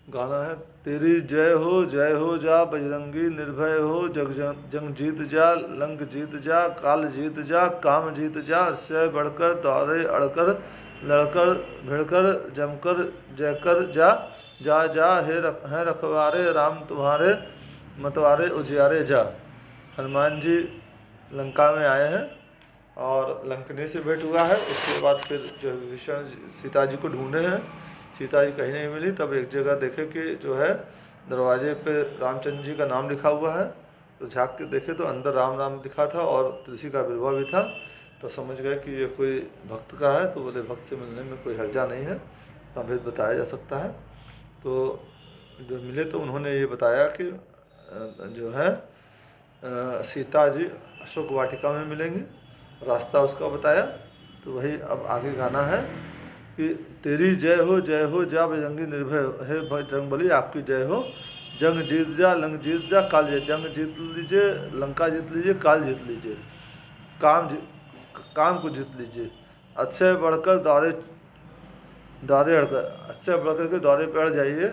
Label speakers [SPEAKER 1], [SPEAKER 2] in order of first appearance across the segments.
[SPEAKER 1] गाना है। तेरी जय हो जा बजरंगी, निर्भय हो जंग जीत जा, लंक जीत जा, काल जीत जा, काम जीत जा, से बढ़कर दौड़े अड़कर, लड़कर भिड़कर जमकर जयकर जा, जा है रखवारे राम तुम्हारे, मतवारे उजियारे जा। हनुमान जी लंका में आए हैं और लंकनी से भेंट हुआ है। उसके बाद फिर जो विभीषण सीता जी को ढूंढे हैं, सीता जी कहीं नहीं मिली। तब एक जगह देखे कि जो है दरवाजे पे रामचंद्र जी का नाम लिखा हुआ है, तो झाँक के देखे तो अंदर राम नाम लिखा था और तुलसी का बिल्वा भी था। तो समझ गए कि ये कोई भक्त का है। तो बोले भक्त से मिलने में कोई हर्जा नहीं है, भेद बताया जा सकता है। तो जो मिले तो उन्होंने ये बताया कि जो है सीता जी अशोक वाटिका में मिलेंगे, रास्ता उसका बताया। तो वही अब आगे गाना है कि तेरी जय हो जा बजरंगी, निर्भय है बजरंगबली आपकी जय हो, जंग जीत जा लंग जीत जा काल जीत, जंग जीत लीजिए, लंका जीत लीजिए, काल जीत लीजिए, काम को जीत लीजिए, अच्छे बढ़कर दौरे अड़कर, अच्छे बढ़कर के दौरे पे अड़ जाइए,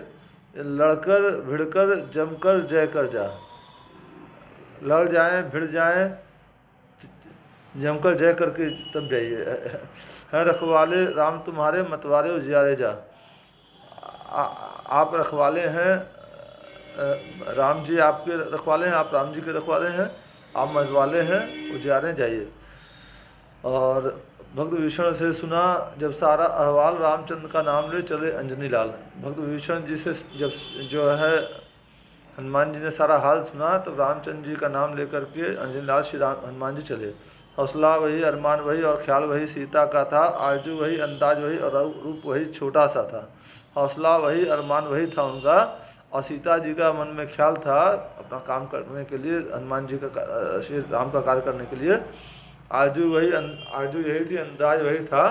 [SPEAKER 1] लड़कर भिड़कर जमकर जय कर जा, लड़ जाएं भिड़ जाएं जमकर जय करके तब जाइए। हैं रखवाले राम तुम्हारे, मतवारे उजियारे जा। आप रखवाले हैं, राम जी आपके रखवाले हैं, आप राम जी के रखवाले हैं, आप मतवाले हैं, उजियारे जाइए। और भक्त विभीषण से सुना जब सारा अहवाल, रामचंद्र का नाम ले चले अंजनी लाल। भक्त विभीषण जी से जब जो है हनुमान जी ने सारा हाल सुना, तब रामचंद्र जी का नाम लेकर के अंजनी लाल श्री राम हनुमान जी चले। हौसला वही, अरमान वही और ख्याल वही सीता का था, आरजू वही, अंदाज वही और रूप वही छोटा सा था। हौसला वही, अरमान वही था उनका, और सीता जी का मन में ख्याल था अपना काम करने के लिए, हनुमान जी का श्री राम का कार्य करने के लिए। आरजू यही थी, अंदाज वही था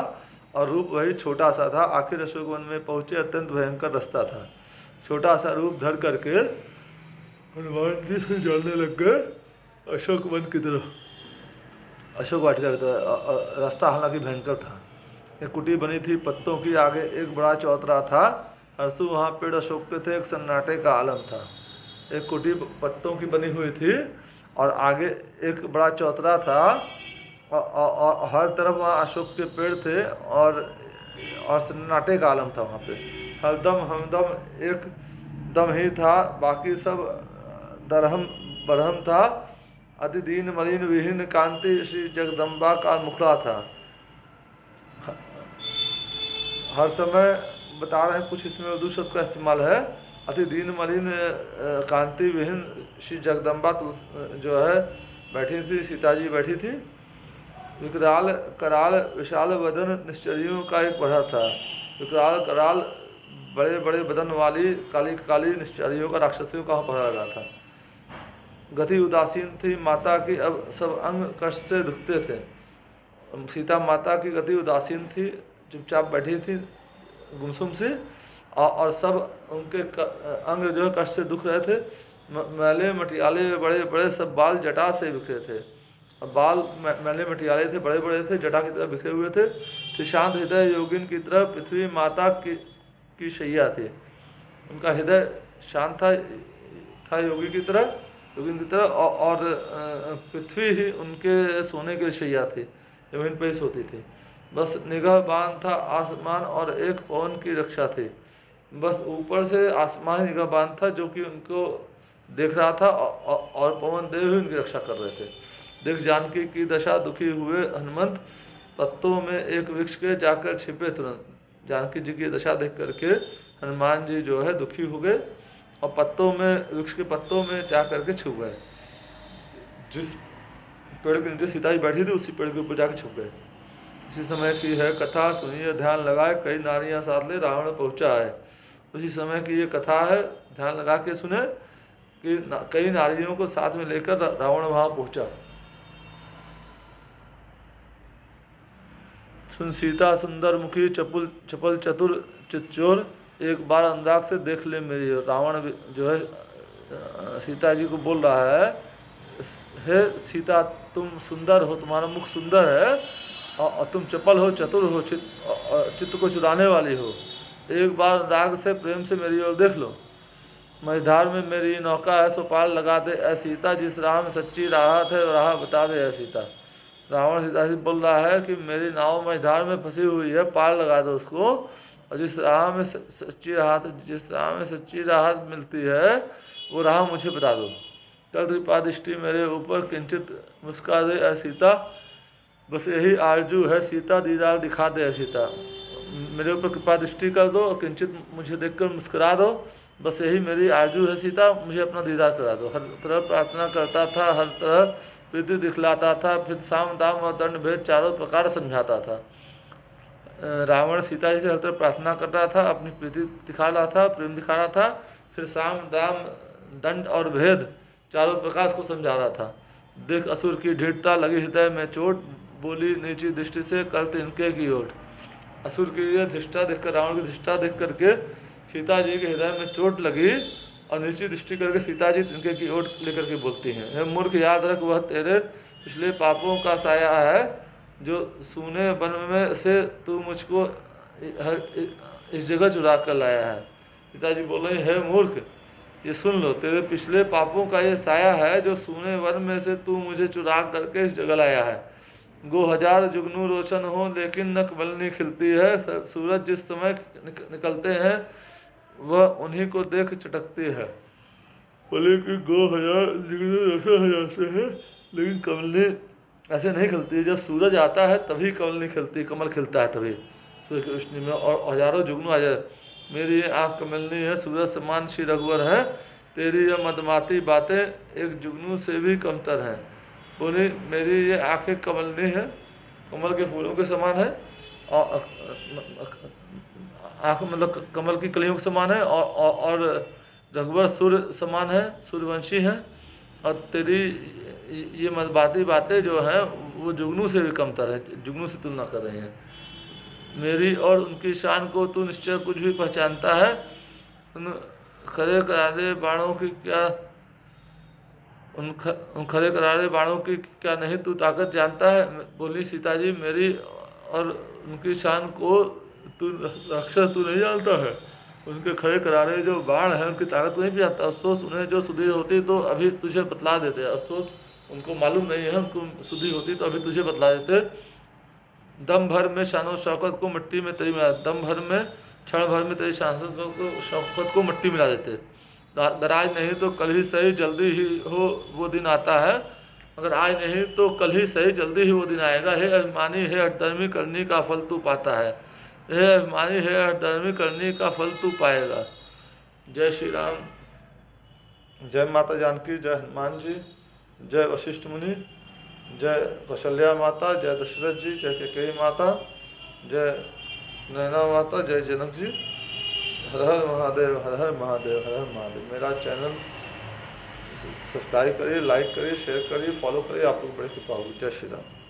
[SPEAKER 1] और रूप वही छोटा सा था। आखिर अशोक वन में पहुँचे, अत्यंत भयंकर रास्ता था। छोटा सा रूप धर करके हनुमान जी से चलने लग गए अशोक वन की तरफ, अशोक वाटिका की तरफ। रास्ता हालांकि भयंकर था। एक कुटी बनी थी पत्तों की, आगे एक बड़ा चौतरा था, हरसू वहाँ पेड़ अशोक के थे, एक सन्नाटे का आलम था। एक कुटी पत्तों की बनी हुई थी और आगे एक बड़ा चौतरा था, और हर तरफ वहाँ अशोक के पेड़ थे और सन्नाटे का आलम था वहाँ पे। हरदम हमदम एक दम ही था, बाकी सब दरहम बरहम था। अति दीन मलिन विहीन कांति श्री जगदम्बा का मुखड़ा था। हर समय बता रहे हैं, कुछ इसमें उर्दू शब्द का इस्तेमाल है। अति दीन मलिन कांति विहीन श्री जगदम्बा जो है बैठी थी, सीता जी बैठी थी। विकराल कराल विशाल वदन निश्चरियों का एक बढ़ा था। विकराल कराल बड़े बड़े बदन वाली काली काली निश्चरियों का, राक्षसियों का पहरा लगा था। गति उदासीन थी माता की, अब सब अंग कष्ट से दुखते थे। सीता माता की गति उदासीन थी, चुपचाप बैठी थी गुमसुम से, और सब उनके अंग जो है कष्ट से दुख रहे थे। मैले मटियाले बड़े बड़े सब बाल जटा से बिखरे थे। अब बाल मैले मटियाले थे, बड़े बड़े थे, जटा की तरह बिखरे हुए थे। शांत हृदय योगिन की तरह पृथ्वी माता की शैया थी। उनका हृदय शांत था योगी की तरह, योगिन की तरह, और पृथ्वी ही उनके सोने की शैया थी, जमीन पर ही सोती थी। बस निगाह बान था आसमान और एक पवन की रक्षा थी। बस ऊपर से आसमान निगाह बान था जो कि उनको देख रहा था, और पवन देव ही उनकी रक्षा कर रहे थे। देख जानकी की दशा दुखी हुए हनुमंत, पत्तों में एक वृक्ष के जाकर छिपे तुरंत। जानकी जी की दशा देख करके हनुमान जी जो है दुखी हो गए और पत्तों में, वृक्ष के पत्तों में जा करके छुप गए। जिस पेड़ के नीचे सीता जी बैठी थी उसी पेड़ के ऊपर जाकर छुप गए। उसी समय की है कथा, सुनिए ध्यान लगाए, कई नारियां साथ ले रावण पहुंचा है। उसी समय की ये कथा है, ध्यान लगा के सुने कि कई नारियों को साथ में लेकर रावण वहां पहुंचा। सुन सीता सुंदर मुखी, चपल चतुर चिच्चोर, एक बार अनुराग से देख ले मेरी। रावण जो है सीता जी को बोल रहा है, हे सीता तुम सुंदर हो, तुम्हारा मुख सुंदर है, और तुम चपल हो, चतुर हो, चित्त को चुराने वाली हो। एक बार राग से प्रेम से मेरी ओर देख लो। मझधार में मेरी नौका है, सो पाल लगा दे ऐ सीता, जिस राह में सच्ची राहत है राह बता दे ऐ सीता। रावण सीता से बोल रहा है कि मेरी नाव मझधार में फंसी हुई है, पार लगा दो उसको, और जिस राह में सच्ची राहत, जिस राह में सच्ची राहत मिलती है वो राह मुझे बता दो। कर कृपा दृष्टि मेरे ऊपर, किंचित मुस्का दे ऐ सीता, बस यही आरजू है सीता, दीदार दिखा दे ऐ सीता। मेरे ऊपर कृपा दृष्टि कर दो और किंचित मुझे देखकर मुस्कुरा दो, बस यही मेरी आरजू है सीता, मुझे अपना दीदार करा दो। हर तरह प्रार्थना करता था, हर तरह प्रीति दिखलाता था, फिर साम दाम और दंड भेद चारों प्रकार समझाता था। रावण सीता जी से हर तरह प्रार्थना कर रहा था, अपनी प्रीति दिखा रहा था, प्रेम दिखा रहा था, फिर साम दाम दंड और भेद चारों प्रकार को समझा रहा था। देख असुर की ढीठता, लगी हृदय में चोट, बोली नीची दृष्टि से कर तिनके की ओट। असुर की यह धृष्टा देखकर, रावण की धृष्टा देख करके सीता जी के हृदय में चोट लगी, और नीची दृष्टि करके सीता जी तिनके की ओट लेकर के बोलती हैं, हे मूर्ख याद रख वह तेरे पिछले पापों का साया है, जो सूने वन में से तू मुझको इस जगह चुरा कर लाया है। सीता जी बोल रही, हे मूर्ख ये सुन लो, तेरे पिछले पापों का ये साया है, जो सूने वन में से तू मुझे चुरा करके इस जगह लाया है। गो हजार जुगनू रोशन हो लेकिन न कमलनी खिलती है, सूरज जिस समय निकलते हैं वह उन्हीं को देख चटकती है। बोले कि गो हजार जुगनू रोशन हो जाते हैं लेकिन कमलनी ऐसे नहीं खिलती है, जब सूरज आता है तभी कमलनी खिलती, कमल खिलता है तभी सूर्य की रोशनी में, और हजारों जुगनू आ जाए। मेरी ये आँख कमलनी है, सूरज समान श्री रघुवर है, तेरी यह मदमाती बातें एक जुगनू से भी कमतर हैं। बोली मेरी ये आंखें कमलनी है, कमल के फूलों के समान है, और आँख मतलब कमल की कलियों के समान है, और रघुवर सूर्य समान है, सूर्यवंशी है, और तेरी ये मदबाती बातें जो हैं वो जुगनू से भी कमतर है, जुगनू से तुलना कर रही हैं। मेरी और उनकी शान को तू निश्चय कुछ भी पहचानता है, उन खरे करारे बाणों की क्या, उन खरे करारे बाणों की क्या नहीं तू ताकत जानता है। बोली सीता जी मेरी और उनकी शान को तू राक्षस तू नहीं जानता है, उनके खरे करारे जो बाण हैं उनकी ताकत नहीं भी जानता। अफसोस उन्हें जो सुधि होती तो अभी तुझे बतला देते, अफसोस उनको मालूम नहीं है, उनको सुधि होती तो अभी तुझे बतला देते। दम भर में शानो शौकत को मिट्टी में तेरी मिला, दम भर में क्षण भर में तेरी शौकत को मिट्टी मिला देते। दराज नहीं तो कल ही सही जल्दी ही हो वो दिन आता है, अगर आज नहीं तो कल ही सही जल्दी ही वो दिन आएगा। हे अभिमानी हे हठधर्मी करनी का फल तू पाता है, हे अभिमानी हे हठधर्मी करनी का फल तू पाएगा। जय श्री राम। जय माता जानकी, जय हनुमान जी, जय वशिष्ठ मुनि, जय कौशल्या माता, जय दशरथ जी, जय कैकेयी माता, जय नैना माता, जय जनक जी। हर हर महादेव, हर हर महादेव, हर हर महादेव। मेरा चैनल सब्सक्राइब करिए, लाइक करिए, शेयर करिए, फॉलो करिए, आप लोग बड़ी कृपा होगी। जय श्री राम।